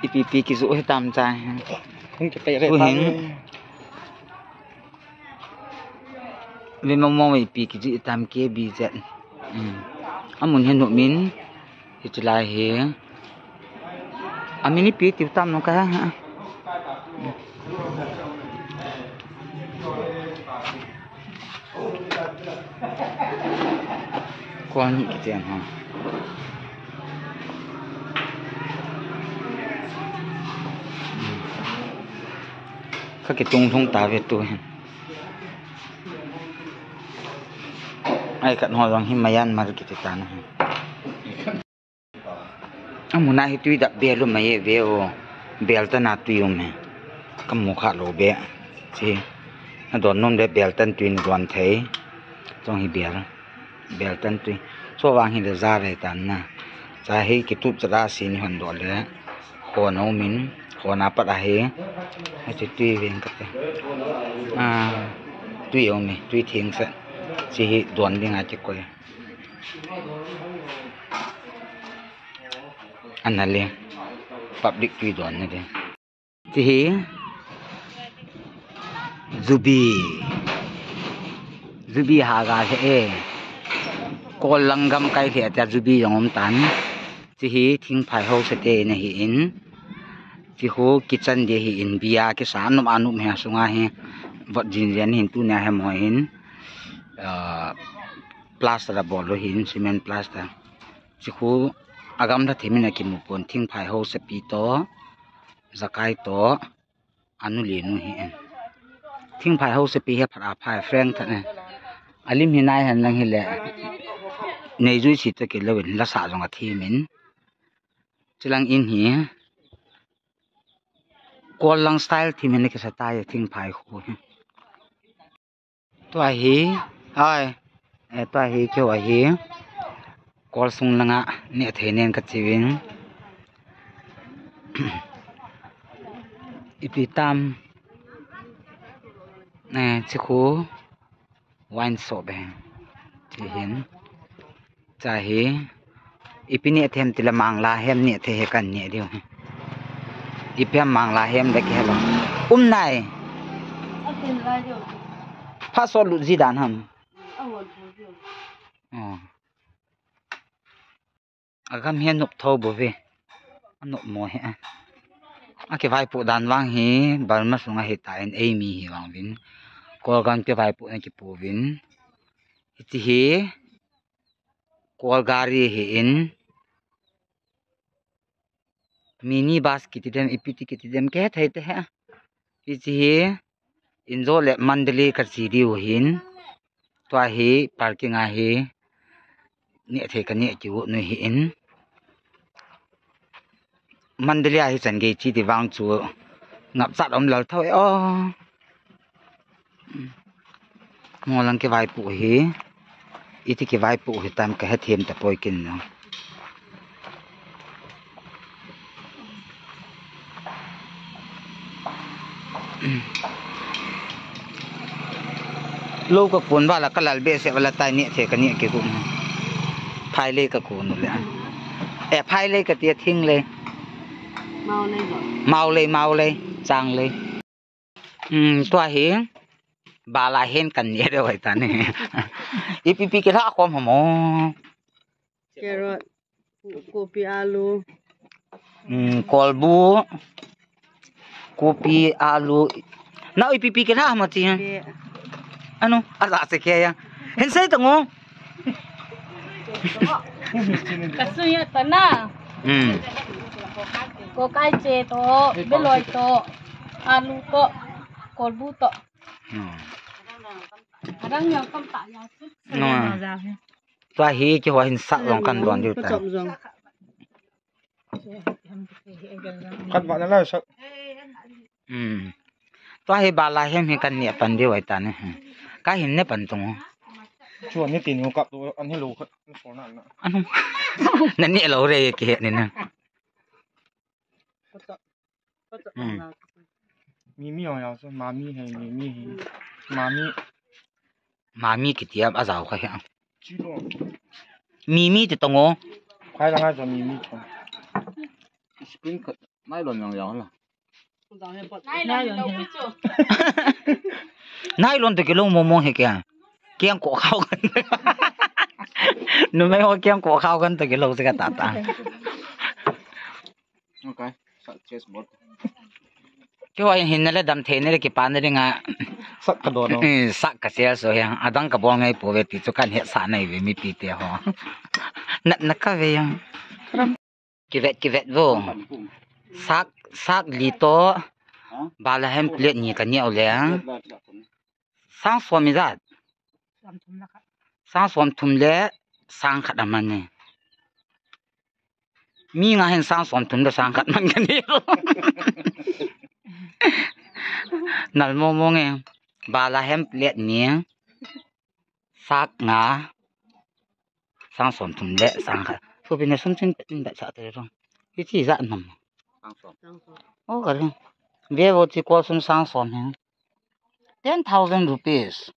ipipi ki zu tam cha không chụp tay u hình vì mong ipi ki zu tam ke bi jet amun hen no min hitla he amini pi ti tam no ka ha quan nhị cái tiền ha các cái tung thông tá về tôi ai cận hỏi rằng Himalayan mà cái tán muốn ai tuy đặt bè luôn mà ye về ô bè ta nát tuy ông này cầm một khát lỗ bè chứ nó đòn nôn để bè tan tuy đoàn thấy trong hi bè tan tuy số vàng hi để ra đây tán na za hi cái tụt ra xin hoàn đòn đấy hồ nấu min hồ nạp bắt ai hay tuy về cái tuy ông này tuy thiêng sẽ chỉ đoàn đi ngay chứ coi anh này liền public tuy đoàn này thì Zubi haga sẽ cô langgam cái thì ta Zubi yang om tan thì thing phải hậu sẽ thế này in thì hồ kitchen để in bia cái sản nom anum hè sunga he vật gì hin tu nhà hem hỏi hin plaster bolo hin cement plaster thì hồ agam đã thêm mình cái một con thing phải hậu sẽ pi to zakai to anu lenu hin thing phải hậu sẽ pi he phara phai friend thật này alim hinai han lang hile nei zui chi ta ke lewin la sa zonga thi min chilang in hi kol lang style thi min ke sa tai thing phai khu to hi ai to hi ke wa hi kol sung langa ne the nen ka chiwin ipitam nè chi khu wine shop hai thì hiền cha hi ipini them tila mangla hem ni the kan ni dio ipem mangla hem de ke lo nai pha so lu ji dan ham agam hian nup tho bo ve nup mo he ke vai pu dan wang hi balma sunga hi ta en amy hi wang vin kol gan ke vai pu na ki pu vin iti hi kol gari hi in mini bus kitidem ipiti kitidem ke thai te ha iti hi inzo le mandali ka chiri hin to hi parking a hi ni the ka ni ki wo no hi in mandali a hi chan ge chi ti wang chu ngap chat om lal thoi o mo lang ke vai pu hi iti ke vai pu hi tam ka hem ta poi kin no lâu ka kun ba la kalal be se wala tai ni the ka ni ke kun phai le ka kun le phai le ka tia thing le mau le chang le to hi ba la hen kan ni de wai ta ne ipipi ke tha khom mo carrot kopi alu kolbu kopi alu na ipipi ke tha ma ti ano ala se ke ya hen sai to ngo kasuya tana ko kai che to beloi to alu to kolbu to adang yang kam ta ya su no to hi ke wa hin sa long kan don yu ta cắt bạn nó là sợ to hi ba la hem hi kan ni pan de wai ta ne ka hin ne pan tong chuột như tiền cặp tôi ăn hết lù hết số nạn ano nan ni lo re ke ni na mimi ở sao mami hay mimi mami ki tiap a zaw kha ha chứ đâu mimi ti tongo khai là ngay cho mimi thôi spring Mai lon yang yang lah. Nai lon Nai lon tu kilo momong he kya. Kiang ko khao kan. Nu mai ho kiang ko khao kan tu kilo se ka ta ta. Okay. Sa chessboard. Kyo ay hinale dam thene ki pan ri nga. Sak ka do no. Sak ka sia so yang adang ka bol ngai po ve ti chu kan he sa nai ve mi pi te ho. Na ka ve yang. Kivet vo. Sak lito. Bala hem plate ni kan ye ole. Sang so mi zat. Sang som thum le sang khat man ne. Mi nga hen sang som thum le sang khat man kan ni. Nal mo mo nge bala hem plate ni sak nga sang som thum le sang khat. So bin sum chin tin da cha te rong. Ki chi za nam. Sang som. Oh ka le. Ve wo chi ko sum sang som he. 10,000 rupees.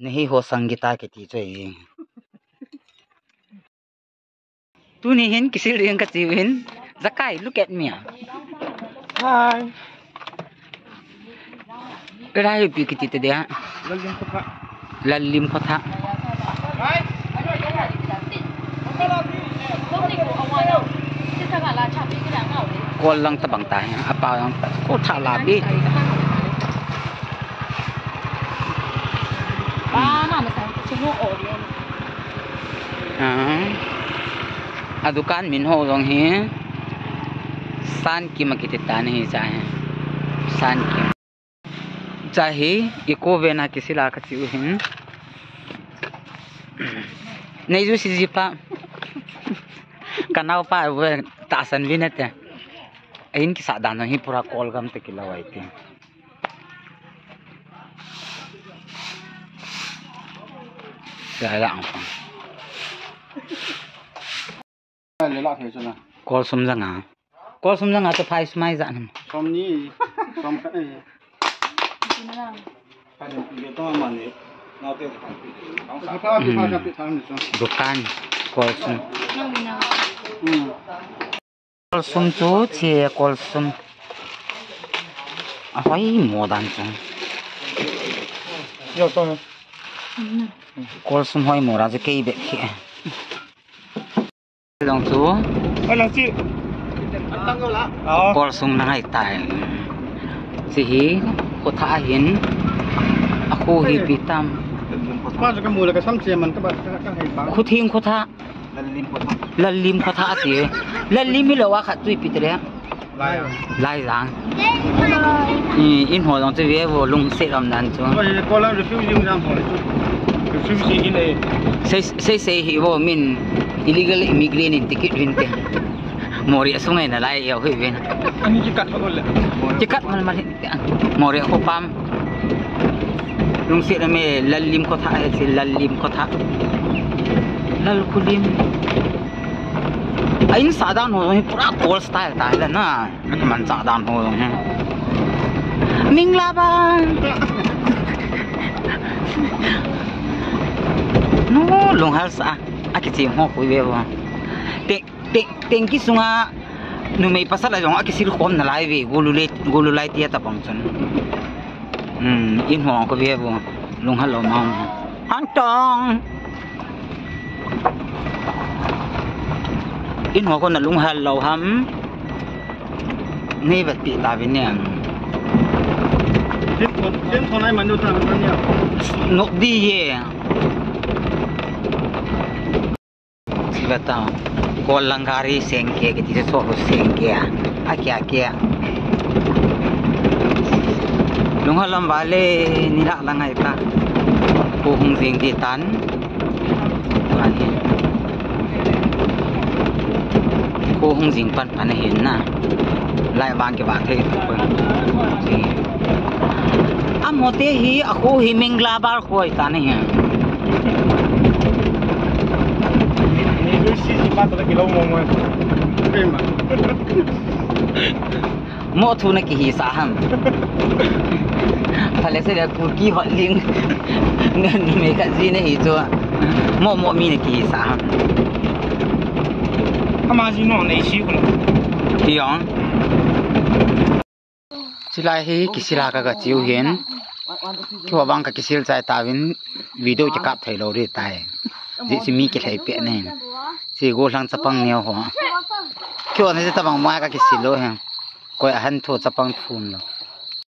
नहीं हो संगीता के टीचर तू नहीं हिन किसी रिंग का जीवन Zakai look at me Hi. करा है पी किती dia lalim kota kol lang tabang tayo apa yang ko thala bi adukan min ho rong hi san ki makitita nahi chahe san ki chahe iko vena kisila khachi hin nei ju si pa kanau pa we ta san vinete ain ki sa dan hi pura kol gam te kilawai ti Gala ang Le la thei chuna. Kol sum janga to phai smai za nam Som ni som ka ai. Ka de ye to ma ne. Na te ka pa pi thang ni so. dukan kol sum chu che kol sum ahoi modan chu Yo to. kol sum hoi mora je kei be khi long chu Ai lang chi. Tang go la. kol sum na ngai tai si hi ko tha hin aku hi pitam Pa ka mu la ka sam che man ka ba ka hai pa. khu thing khu tha Lalim ko. lalim khu tha ti lalim mi lo wa kha tui pitre Lai. lai lang in ho long te ve wo lung se ram nan chu Ko la refusing jam ho. Refusing in ai. say hi wo min illegal immigrant in ticket winte mori asungai na lai yo hui ven Ani ki kat ko le. tikat mal mal mori ko pam lung se me lalim ko tha se lalim ko tha lal kulim ain sadan ho pura cool style ta la na man sadan ho mingla ba no lung hal sa akiti ho ku ve wa teng ki sunga nu mei pasala jong akisir khom na lai ve gulu lai tia ta pangchon in ho ko ve bo lung hal lo ma antong in ho ko na lung hal lo ham nei va ti ta ve ne Dem thon ai man do ta man ya. nok di ye bata kol langari sengke ke ti so sengke a kya lunghalam bale nila langai ta ko hung seng ti tan ani ko hung jing pan pan hin na lai wang ke ba the ko si amote hi ako hi mingla bar khoi ta ne ha Si pa to ki lo mo mo. Ke ma. mo thu na ki hi sa ham phale se la ku ki hot ling ne me ka ji ne hi cho mộ mi này kỳ xã mà gì nó này xíu rồi thì ông chỉ lại hi kỳ xí la cái chiếu hiến khi họ băng cái xí chạy ta vin video chỉ cặp thấy lâu đi tai chỉ chỉ mi cái thấy bẹ này chỉ go sang chấp bằng nhiều hoa khi họ này sẽ tập bằng mai cái xí lô ha coi hắn thua chấp bằng phun rồi